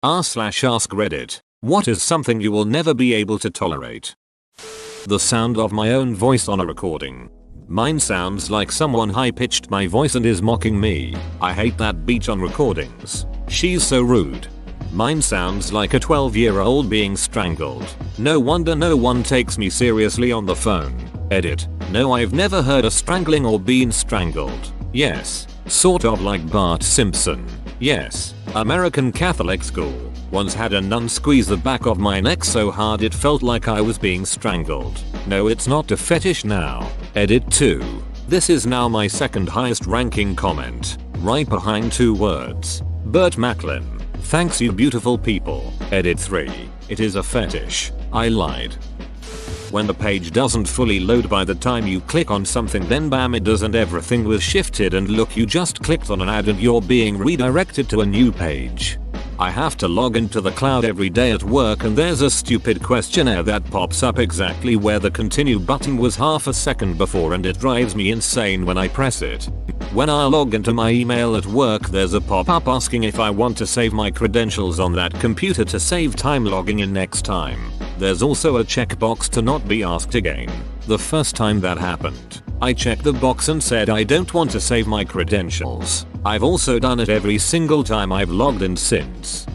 r/ask Reddit. What is something you will never be able to tolerate? The sound of my own voice on a recording. Mine sounds like someone high-pitched my voice and is mocking me. I hate that bitch on recordings. She's so rude. Mine sounds like a 12-year-old being strangled. No wonder no one takes me seriously on the phone. Edit. No, I've never heard of strangling or been strangled. Yes. Sort of like Bart Simpson. Yes. American Catholic school. Once had a nun squeeze the back of my neck so hard it felt like I was being strangled. No, it's not a fetish now. Edit 2. This is now my second highest ranking comment. Right behind 2 words. Burt Macklin. Thanks you beautiful people. Edit 3. It is a fetish. I lied. When the page doesn't fully load by the time you click on something, then bam it does and everything was shifted and look, you just clicked on an ad and you're being redirected to a new page. I have to log into the cloud every day at work and there's a stupid questionnaire that pops up exactly where the continue button was half a second before and it drives me insane when I press it. When I log into my email at work there's a pop-up asking if I want to save my credentials on that computer to save time logging in next time. There's also a checkbox to not be asked again. The first time that happened, I checked the box and said I don't want to save my credentials. I've also done it every single time I've logged in since.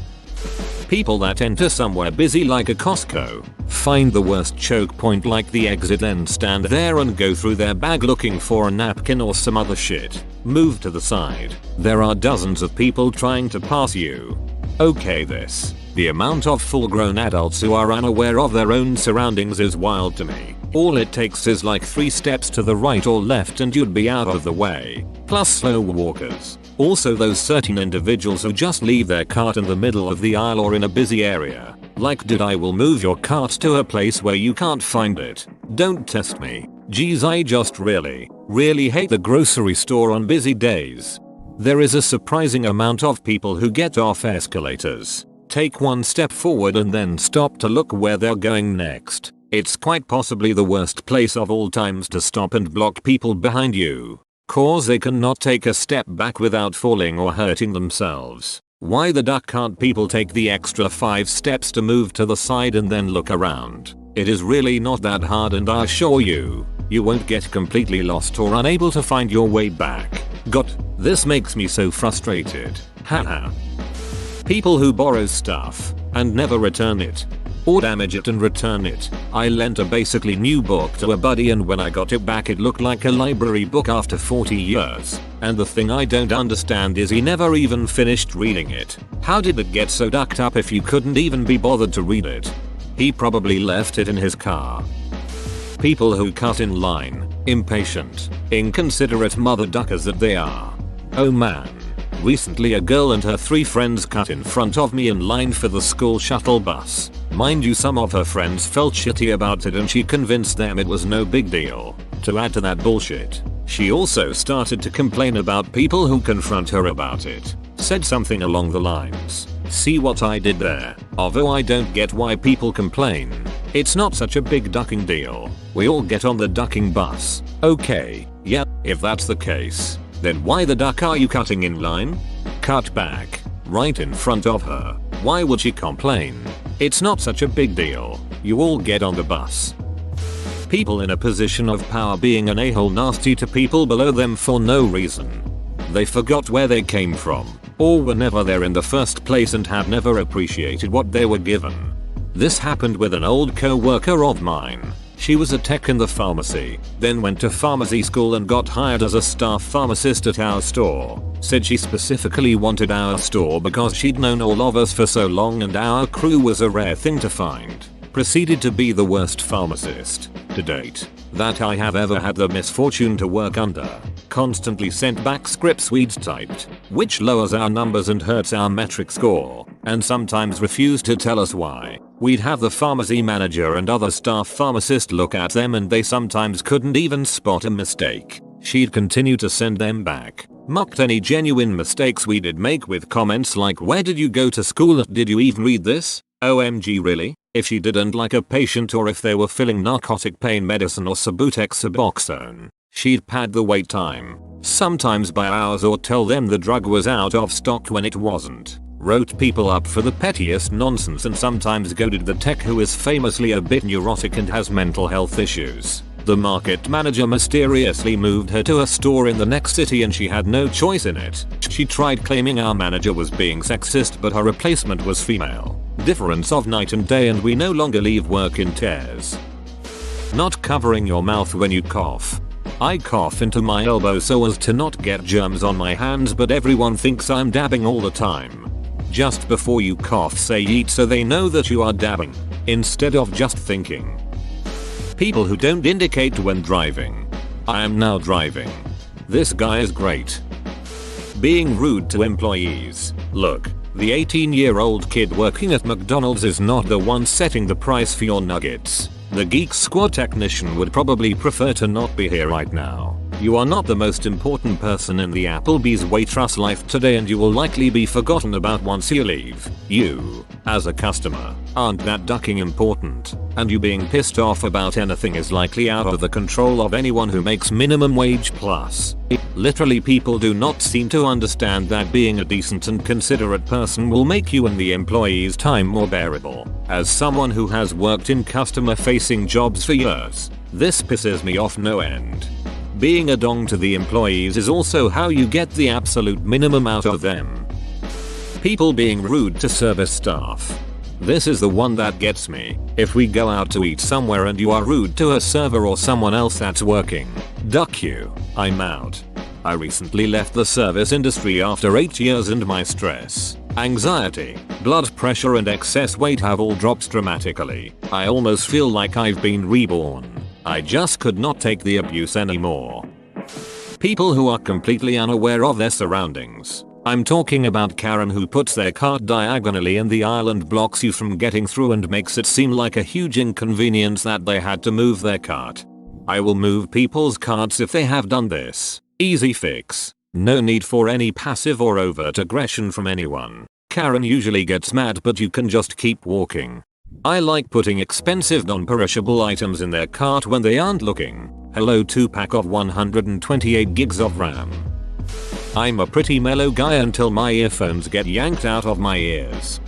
People that enter somewhere busy like a Costco, find the worst choke point like the exit, then stand there and go through their bag looking for a napkin or some other shit. Move to the side. There are dozens of people trying to pass you. Okay, the amount of full-grown adults who are unaware of their own surroundings is wild to me. All it takes is like 3 steps to the right or left and you'd be out of the way. Plus slow walkers. Also those certain individuals who just leave their cart in the middle of the aisle or in a busy area. Like, dude, I will move your cart to a place where you can't find it. Don't test me. Geez, I just really hate the grocery store on busy days. There is a surprising amount of people who get off escalators, take 1 step forward and then stop to look where they're going next. It's quite possibly the worst place of all times to stop and block people behind you, cause they cannot take a step back without falling or hurting themselves. Why the duck can't people take the extra 5 steps to move to the side and then look around? It is really not that hard and I assure you, you won't get completely lost or unable to find your way back. This makes me so frustrated. Haha. People who borrow stuff and never return it. Or damage it and return it. I lent a basically new book to a buddy and when I got it back it looked like a library book after 40 years. And the thing I don't understand is he never even finished reading it. How did it get so ducked up if you couldn't even be bothered to read it? He probably left it in his car. People who cut in line. Impatient, inconsiderate mother duckers that they are. Oh man. Recently a girl and her 3 friends cut in front of me in line for the school shuttle bus. Mind you, some of her friends felt shitty about it and she convinced them it was no big deal. To add to that bullshit, she also started to complain about people who confront her about it. Said something along the lines, "See what I did there? Although I don't get why people complain. It's not such a big ducking deal. We all get on the ducking bus." Okay, yeah, if that's the case, then why the duck are you cutting in line? Cut back, right in front of her. Why would she complain? It's not such a big deal. You all get on the bus. People in a position of power being an a-hole nasty to people below them for no reason. They forgot where they came from, or were never there in the first place and have never appreciated what they were given. This happened with an old co-worker of mine. She was a tech in the pharmacy, then went to pharmacy school and got hired as a staff pharmacist at our store. Said she specifically wanted our store because she'd known all of us for so long and our crew was a rare thing to find. Proceeded to be the worst pharmacist, to date, that I have ever had the misfortune to work under. Constantly sent back scripts we'd typed, which lowers our numbers and hurts our metric score, and sometimes refused to tell us why. We'd have the pharmacy manager and other staff pharmacist look at them and they sometimes couldn't even spot a mistake. She'd continue to send them back. Mocked any genuine mistakes we did make with comments like, "Where did you go to school at? Did you even read this? OMG really?" If she didn't like a patient or if they were filling narcotic pain medicine or Subutex Suboxone, she'd pad the wait time, sometimes by hours, or tell them the drug was out of stock when it wasn't. wrote people up for the pettiest nonsense and sometimes goaded the tech who is famously a bit neurotic and has mental health issues. The market manager mysteriously moved her to a store in the next city and she had no choice in it. She tried claiming our manager was being sexist but her replacement was female. Difference of night and day, and we no longer leave work in tears. Not covering your mouth when you cough. I cough into my elbow so as to not get germs on my hands, but everyone thinks I'm dabbing all the time. Just before you cough say yeet so they know that you are dabbing, instead of just thinking. People who don't indicate when driving. I am now driving. This guy is great. Being rude to employees. Look, the 18-year-old kid working at McDonald's is not the one setting the price for your nuggets. The Geek Squad technician would probably prefer to not be here right now. You are not the most important person in the Applebee's waitress life today, and you will likely be forgotten about once you leave. You, as a customer, aren't that ducking important, and you being pissed off about anything is likely out of the control of anyone who makes minimum wage plus. Literally, people do not seem to understand that being a decent and considerate person will make you and the employee's time more bearable. As someone who has worked in customer-facing jobs for years, this pisses me off no end. Being a dong to the employees is also how you get the absolute minimum out of them. People being rude to service staff. This is the one that gets me. If we go out to eat somewhere and you are rude to a server or someone else that's working, duck you. I'm out. I recently left the service industry after 8 years and my stress, anxiety, blood pressure and excess weight have all dropped dramatically. I almost feel like I've been reborn. I just could not take the abuse anymore. People who are completely unaware of their surroundings. I'm talking about Karen who puts their cart diagonally in the aisle and blocks you from getting through and makes it seem like a huge inconvenience that they had to move their cart. I will move people's carts if they have done this. Easy fix. No need for any passive or overt aggression from anyone. Karen usually gets mad, but you can just keep walking. I like putting expensive non-perishable items in their cart when they aren't looking. Hello, 2-pack of 128 gigs of RAM. I'm a pretty mellow guy until my earphones get yanked out of my ears.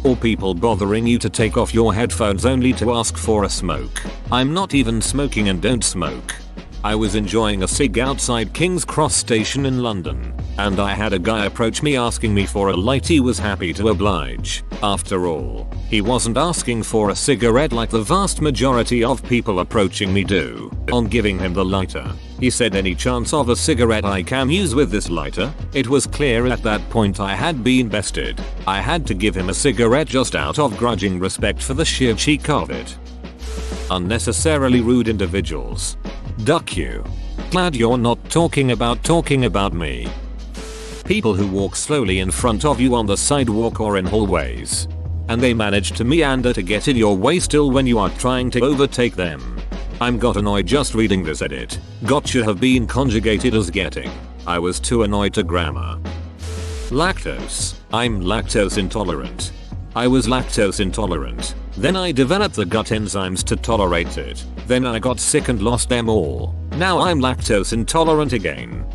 Or people bothering you to take off your headphones only to ask for a smoke. I'm not even smoking and don't smoke. I was enjoying a cig outside King's Cross station in London, and I had a guy approach me asking me for a light. He was happy to oblige. After all, he wasn't asking for a cigarette like the vast majority of people approaching me do. On giving him the lighter, he said, "Any chance of a cigarette I can use with this lighter?" It was clear at that point I had been bested. I had to give him a cigarette just out of grudging respect for the sheer cheek of it. Unnecessarily rude individuals. Duck you. Glad you're not talking about me. People who walk slowly in front of you on the sidewalk or in hallways, and they manage to meander to get in your way still when you are trying to overtake them. I'm got annoyed just reading this edit. Got should have been conjugated as getting. I was too annoyed to grammar. Lactose. I'm lactose intolerant. I was lactose intolerant. Then I developed the gut enzymes to tolerate it. Then I got sick and lost them all. Now I'm lactose intolerant again.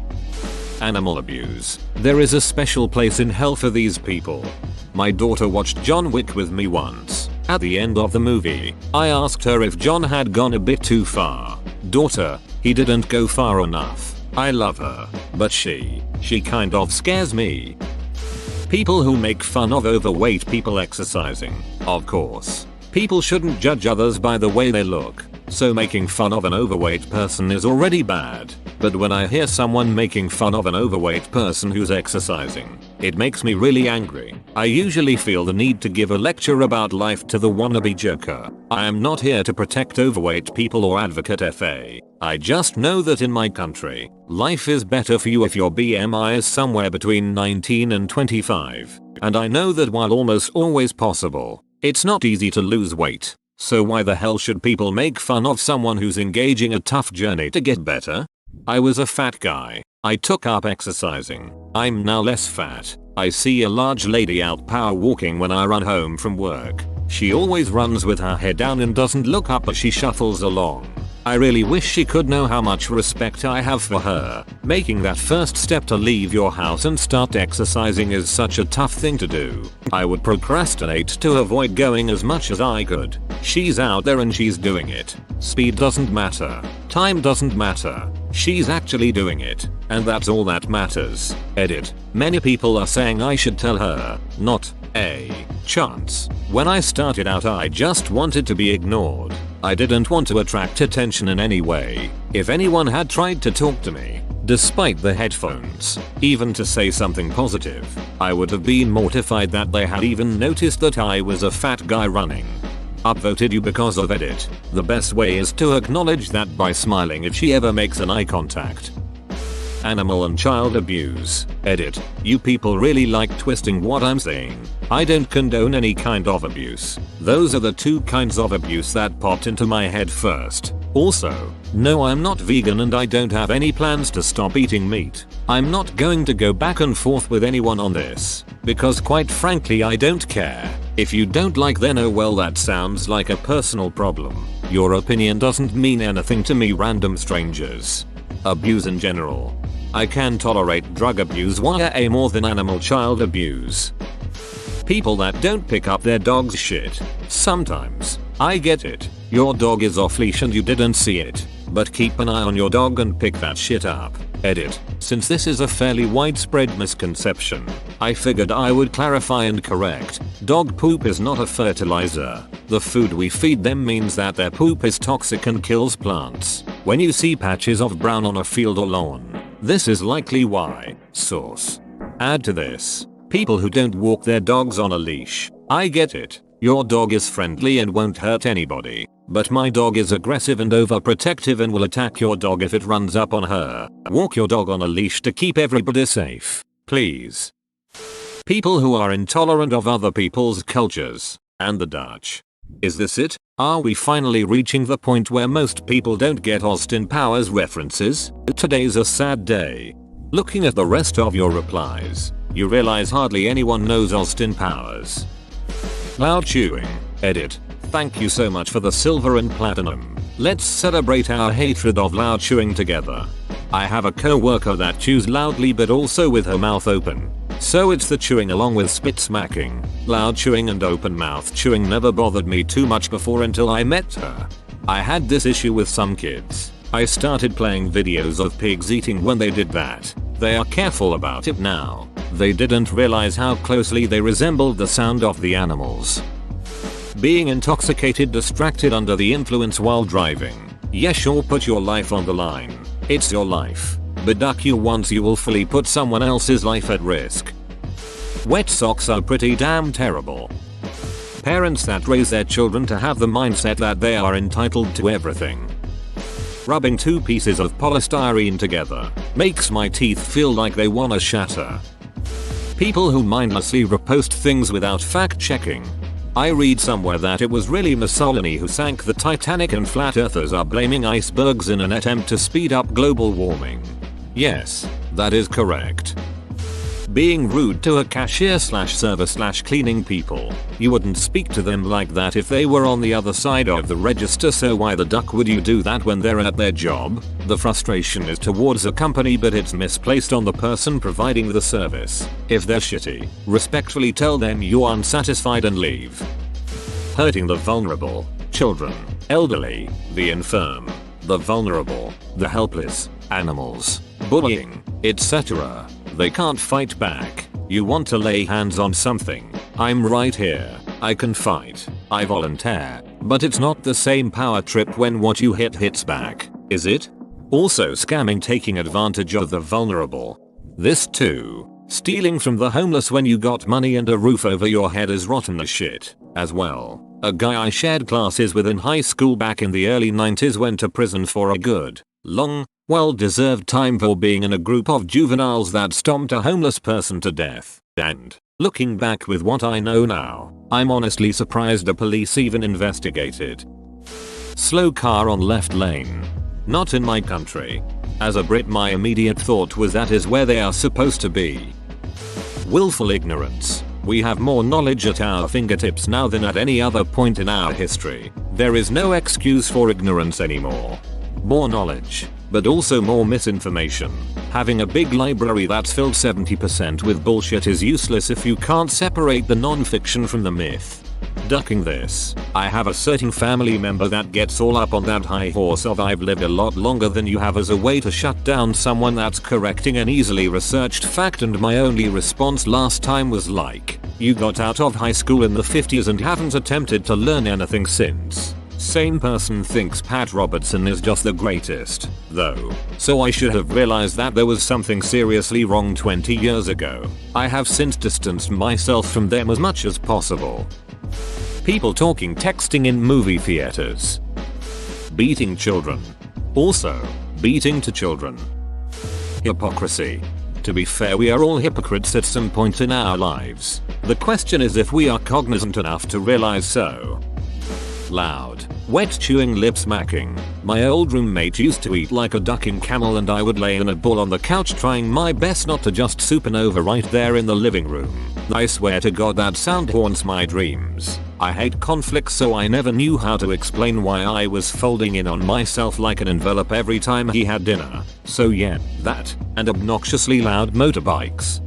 Animal abuse. There is a special place in hell for these people. My daughter watched John Wick with me once. At the end of the movie, I asked her if John had gone a bit too far. Daughter, he didn't go far enough. I love her, but she kind of scares me. People who make fun of overweight people exercising. Of course, people shouldn't judge others by the way they look, so making fun of an overweight person is already bad. But when I hear someone making fun of an overweight person who's exercising, it makes me really angry. I usually feel the need to give a lecture about life to the wannabe joker. I am not here to protect overweight people or advocate FA. I just know that in my country, life is better for you if your BMI is somewhere between 19 and 25. And I know that while almost always possible, it's not easy to lose weight. So why the hell should people make fun of someone who's engaging a tough journey to get better? I was a fat guy. I took up exercising. I'm now less fat. I see a large lady out power walking when I run home from work. She always runs with her head down and doesn't look up as she shuffles along. I really wish she could know how much respect I have for her. Making that first step to leave your house and start exercising is such a tough thing to do. I would procrastinate to avoid going as much as I could. She's out there and she's doing it. Speed doesn't matter. Time doesn't matter. She's actually doing it. And that's all that matters. Edit. Many people are saying I should tell her. Not a chance. When I started out I just wanted to be ignored. I didn't want to attract attention in any way. If anyone had tried to talk to me, despite the headphones, even to say something positive, I would have been mortified that they had even noticed that I was a fat guy running. Upvoted you because of edit. The best way is to acknowledge that by smiling if she ever makes an eye contact. Animal and child abuse. Edit. You people really like twisting what I'm saying. I don't condone any kind of abuse. Those are the two kinds of abuse that popped into my head first. Also, no, I'm not vegan and I don't have any plans to stop eating meat. I'm not going to go back and forth with anyone on this, because quite frankly I don't care. If you don't like then oh well, that sounds like a personal problem. Your opinion doesn't mean anything to me, random strangers. Abuse in general. I can tolerate drug abuse way more than animal child abuse. People that don't pick up their dog's shit. Sometimes, I get it. Your dog is off leash and you didn't see it. But keep an eye on your dog and pick that shit up. Edit. Since this is a fairly widespread misconception, I figured I would clarify and correct. Dog poop is not a fertilizer. The food we feed them means that their poop is toxic and kills plants. When you see patches of brown on a field or lawn, this is likely why. Source. Add to this, people who don't walk their dogs on a leash. I get it. Your dog is friendly and won't hurt anybody. But my dog is aggressive and overprotective and will attack your dog if it runs up on her. Walk your dog on a leash to keep everybody safe. Please. People who are intolerant of other people's cultures. And the Dutch. Is this it? Are we finally reaching the point where most people don't get Austin Powers references? Today's a sad day. Looking at the rest of your replies, you realize hardly anyone knows Austin Powers. Loud chewing. Edit. Thank you so much for the silver and platinum. Let's celebrate our hatred of loud chewing together. I have a co-worker that chews loudly but also with her mouth open. So it's the chewing along with spit smacking. Loud chewing and open mouth chewing never bothered me too much before until I met her. I had this issue with some kids. I started playing videos of pigs eating when they did that. They are careful about it now. They didn't realize how closely they resembled the sound of the animals. Being intoxicated, distracted, under the influence while driving. Yeah, sure, put your life on the line. It's your life. But duck you once you will fully put someone else's life at risk. Wet socks are pretty damn terrible. Parents that raise their children to have the mindset that they are entitled to everything. Rubbing two pieces of polystyrene together makes my teeth feel like they wanna shatter. People who mindlessly repost things without fact checking. I read somewhere that it was really Mussolini who sank the Titanic and flat earthers are blaming icebergs in an attempt to speed up global warming. Yes, that is correct. Being rude to a cashier/server/cleaning people. You wouldn't speak to them like that if they were on the other side of the register, so why the duck would you do that when they're at their job? The frustration is towards a company but it's misplaced on the person providing the service. If they're shitty, respectfully tell them you're unsatisfied and leave. Hurting the vulnerable. Children, elderly, the infirm, the vulnerable, the helpless, animals, bullying, etc. They can't fight back. You want to lay hands on something. I'm right here. I can fight. I volunteer. But it's not the same power trip when what you hit hits back, is it? Also scamming, taking advantage of the vulnerable. This too. Stealing from the homeless when you got money and a roof over your head is rotten as shit, as well. A guy I shared classes with in high school back in the early 90s went to prison for a good, long, well-deserved time for being in a group of juveniles that stomped a homeless person to death. And, looking back with what I know now, I'm honestly surprised the police even investigated. Slow car on left lane. Not in my country. As a Brit, my immediate thought was that is where they are supposed to be. Willful ignorance. We have more knowledge at our fingertips now than at any other point in our history. There is no excuse for ignorance anymore. More knowledge, but also more misinformation. Having a big library that's filled 70% with bullshit is useless if you can't separate the non-fiction from the myth. Ducking this, I have a certain family member that gets all up on that high horse of "I've lived a lot longer than you have" as a way to shut down someone that's correcting an easily researched fact, and my only response last time was like, "You got out of high school in the 50s and haven't attempted to learn anything since." Sane person thinks Pat Robertson is just the greatest, though. So I should have realized that there was something seriously wrong 20 years ago. I have since distanced myself from them as much as possible. People talking texting in movie theaters. Beating children. Also, beating to children. Hypocrisy. To be fair, we are all hypocrites at some point in our lives. The question is if we are cognizant enough to realize so. Loud, wet chewing, lip smacking. My old roommate used to eat like a ducking camel, and I would lay in a ball on the couch trying my best not to just supernova right there in the living room. I swear to God that sound haunts my dreams. I hate conflict, so I never knew how to explain why I was folding in on myself like an envelope every time he had dinner. So yeah, that, and obnoxiously loud motorbikes.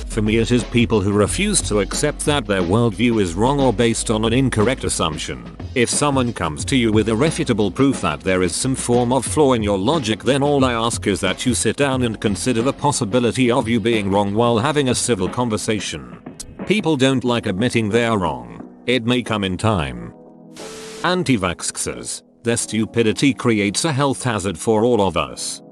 For me, it is people who refuse to accept that their worldview is wrong or based on an incorrect assumption. If someone comes to you with irrefutable proof that there is some form of flaw in your logic, then all I ask is that you sit down and consider the possibility of you being wrong while having a civil conversation. People don't like admitting they are wrong. It may come in time. Anti-vaxxers. Their stupidity creates a health hazard for all of us.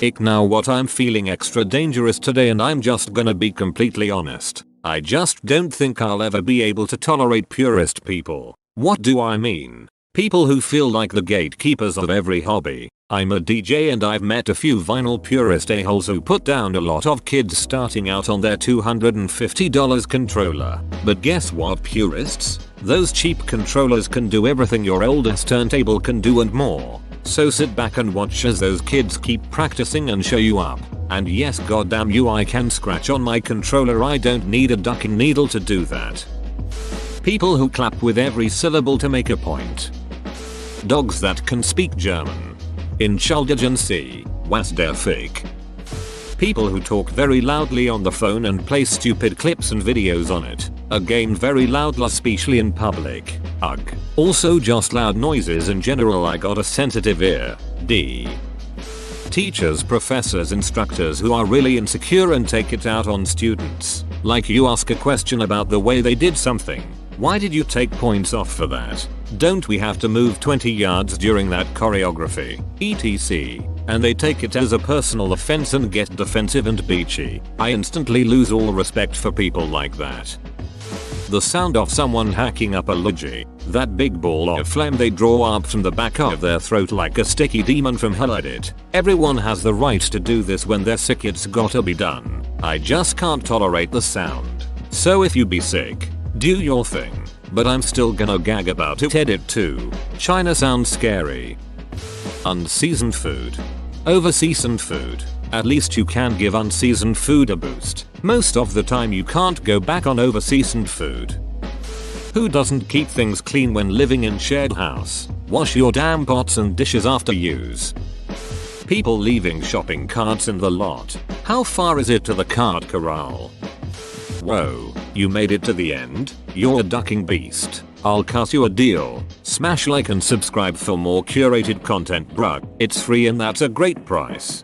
Ick, now what, I'm feeling extra dangerous today, and I'm just gonna be completely honest. I just don't think I'll ever be able to tolerate purist people. What do I mean? People who feel like the gatekeepers of every hobby. I'm a DJ and I've met a few vinyl purist a-holes who put down a lot of kids starting out on their $250 controller. But guess what, purists? Those cheap controllers can do everything your oldest turntable can do and more. So sit back and watch as those kids keep practicing and show you up. And yes, goddamn you, I can scratch on my controller. I don't need a ducking needle to do that. People who clap with every syllable to make a point. Dogs that can speak German. Entschuldigen Sie, was der Fick? People who talk very loudly on the phone and play stupid clips and videos on it. Again, very loud, especially in public. Ugh. Also just loud noises in general. I got a sensitive ear. D. Teachers, professors, instructors who are really insecure and take it out on students. Like, you ask a question about the way they did something. Why did you take points off for that? Don't we have to move 20 yards during that choreography? etc. And they take it as a personal offense and get defensive and beachy. I instantly lose all respect for people like that. The sound of someone hacking up a Luigi. That big ball of flame they draw up from the back of their throat like a sticky demon from hell. Edit. Everyone has the right to do this when they're sick. It's gotta be done. I just can't tolerate the sound. So if you be sick, do your thing. But I'm still gonna gag about it. Edit 2. China sounds scary. Unseasoned food. Overseasoned food. At least you can give unseasoned food a boost. Most of the time you can't go back on overseasoned food. Who doesn't keep things clean when living in shared house? Wash your damn pots and dishes after use. People leaving shopping carts in the lot. How far is it to the cart corral? Whoa, you made it to the end? You're a ducking beast. I'll cut you a deal. Smash like and subscribe for more curated content, bruh. It's free and that's a great price.